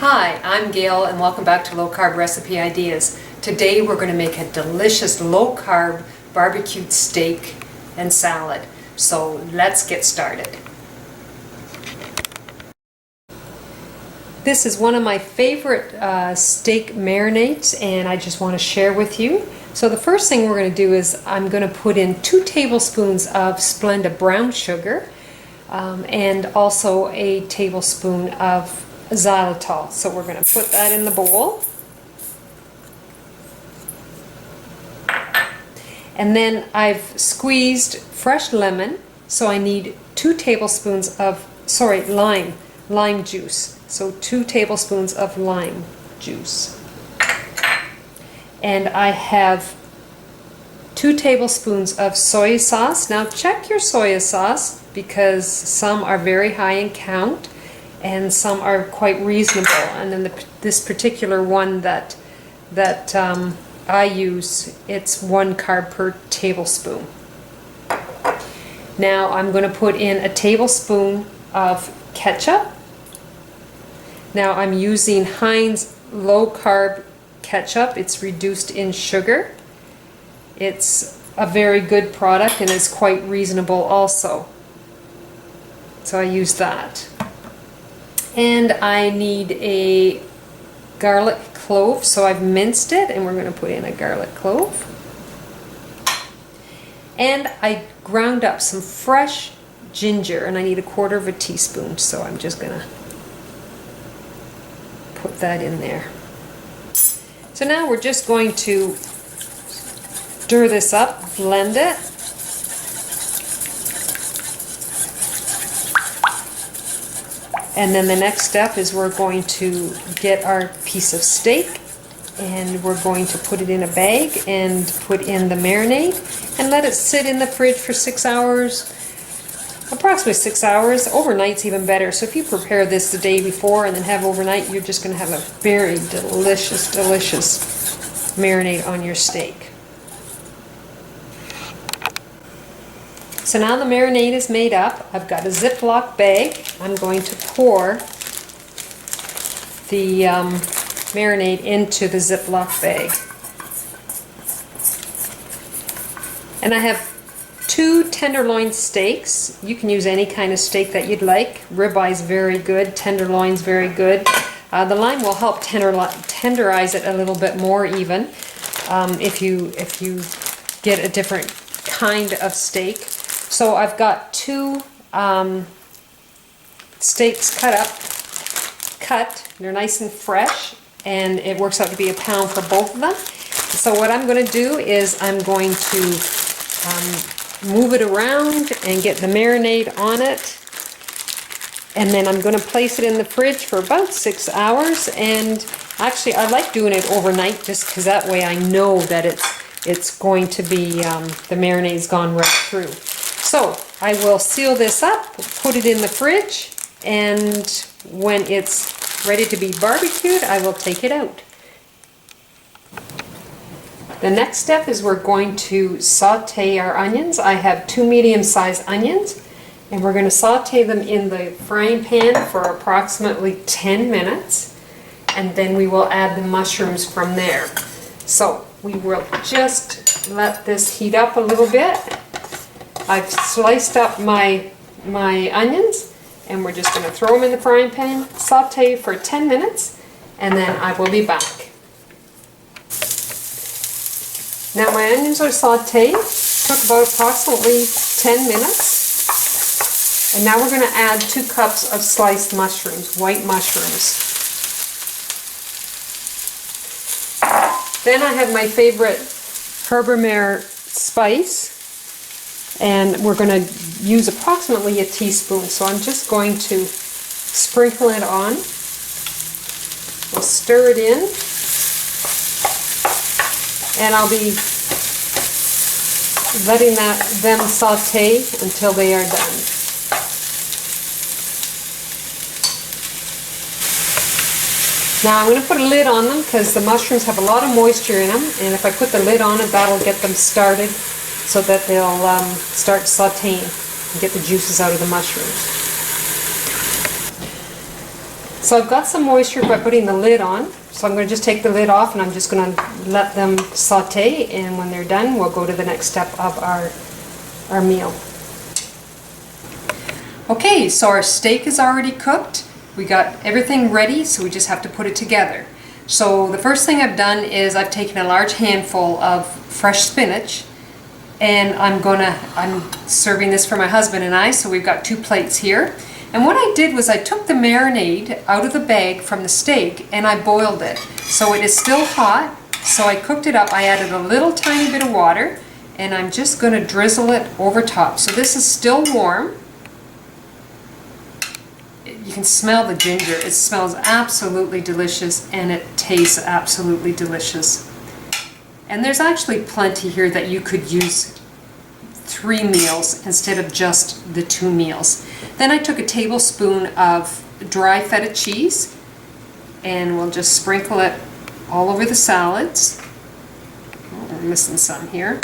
Hi, I'm Gail and welcome back to Low Carb Recipe Ideas. Today we're going to make a delicious low carb barbecued steak and salad. So let's get started. This is one of my favorite steak marinades and I just want to share with you. So the first thing we're going to do is I'm going to put in 2 tablespoons of Splenda brown sugar and also a tablespoon of xylitol. So we're going to put that in the bowl. And then I've squeezed fresh lemon, so I need 2 tablespoons of, lime juice. So 2 tablespoons of lime juice. And I have 2 tablespoons of soy sauce. Now check your soy sauce because some are very high in count and some are quite reasonable. And then this particular one that I use, it's 1 carb per tablespoon. Now I'm going to put in a tablespoon of ketchup. Now I'm using Heinz low carb ketchup. It's reduced in sugar. It's a very good product and it's quite reasonable also. So I use that. And I need a garlic clove, so I've minced it and we're going to put in a garlic clove. And I ground up some fresh ginger and I need 1/4 teaspoon, so I'm just going to put that in there. So now we're just going to stir this up, blend it. And then the next step is we're going to get our piece of steak and we're going to put it in a bag and put in the marinade and let it sit in the fridge for 6 hours, approximately 6 hours. Overnight's even better. So if you prepare this the day before and then have overnight, you're just going to have a very delicious, delicious marinade on your steak. So now the marinade is made up. I've got a Ziploc bag. I'm going to pour the marinade into the Ziploc bag. And I have 2 tenderloin steaks. You can use any kind of steak that you'd like. Ribeye is very good. Tenderloin's very good. The lime will help tenderize it a little bit more even if you get a different kind of steak. So I've got 2 steaks cut. They're nice and fresh, and it works out to be £1 for both of them. So what I'm going to do is I'm going to move it around and get the marinade on it, and then I'm going to place it in the fridge for about 6 hours. And actually I like doing it overnight just because that way I know that it's going to be the marinade's gone right through. So I will seal this up, put it in the fridge, and when it's ready to be barbecued, I will take it out. The next step is we're going to saute our onions. I have 2 medium-sized onions, and we're going to saute them in the frying pan for approximately 10 minutes, and then we will add the mushrooms from there. So we will just let this heat up a little bit. I've sliced up my onions and we're just going to throw them in the frying pan, saute for 10 minutes, and then I will be back. Now my onions are sauteed, took about approximately 10 minutes, and now we're going to add 2 cups of sliced mushrooms, white mushrooms. Then I have my favorite Herbermer spice. And we're going to use approximately a teaspoon. So I'm just going to sprinkle it on. We'll stir it in. And I'll be letting them saute until they are done. Now I'm going to put a lid on them because the mushrooms have a lot of moisture in them. And if I put the lid on it, that'll get them started, so that they'll start sauteing and get the juices out of the mushrooms. So I've got some moisture by putting the lid on. So I'm going to just take the lid off and I'm just going to let them saute, and when they're done we'll go to the next step of our meal. Okay, so our steak is already cooked. We got everything ready, so we just have to put it together. So the first thing I've done is I've taken a large handful of fresh spinach, and I'm serving this for my husband and I, so we've got 2 plates here. And what I did was I took the marinade out of the bag from the steak and I boiled it. So it is still hot, so I cooked it up. I added a little tiny bit of water and I'm just going to drizzle it over top. So this is still warm. You can smell the ginger. It smells absolutely delicious and it tastes absolutely delicious. And there's actually plenty here that you could use 3 meals instead of just the 2 meals. Then I took a tablespoon of dry feta cheese and we'll just sprinkle it all over the salads. Oh, we're missing some here.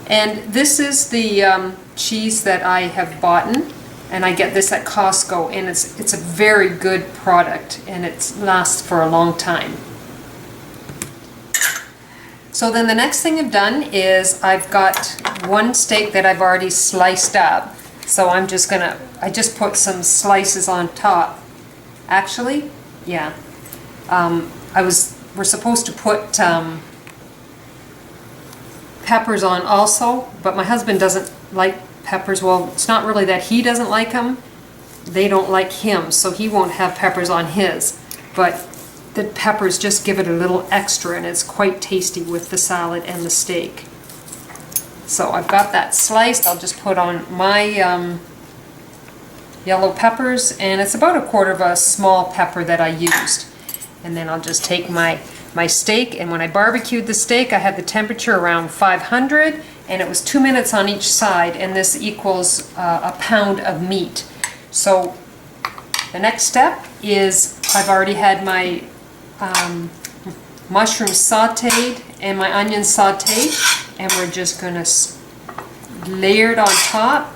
And this is the cheese that I have bought, and I get this at Costco, and it's a very good product and it lasts for a long time. So then the next thing I've done is I've got 1 steak that I've already sliced up. So I just put some slices on top. Actually, yeah. We're supposed to put peppers on also, but my husband doesn't like peppers. Well, it's not really that he doesn't like them. They don't like him, so he won't have peppers on his. But the peppers just give it a little extra, and it's quite tasty with the salad and the steak. So I've got that sliced. I'll just put on my yellow peppers, and it's about 1/4 of a small pepper that I used. And then I'll just take my steak, and when I barbecued the steak I had the temperature around 500, and it was 2 minutes on each side, and this equals a pound of meat. So the next step is I've already had my mushrooms sauteed and my onions sauteed, and we're just going to layer it on top.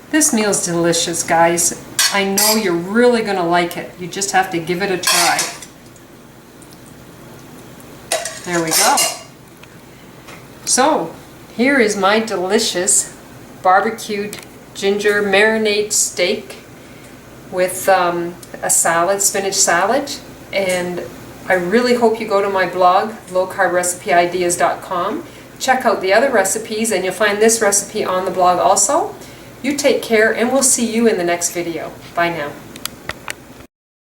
This meal's delicious, guys. I know you're really going to like it. You just have to give it a try. There we go. So here is my delicious barbecued ginger marinade steak with a salad, spinach salad, and I really hope you go to my blog, lowcarbrecipe.ideas.com. Check out the other recipes, and you'll find this recipe on the blog also. You take care, and we'll see you in the next video. Bye now.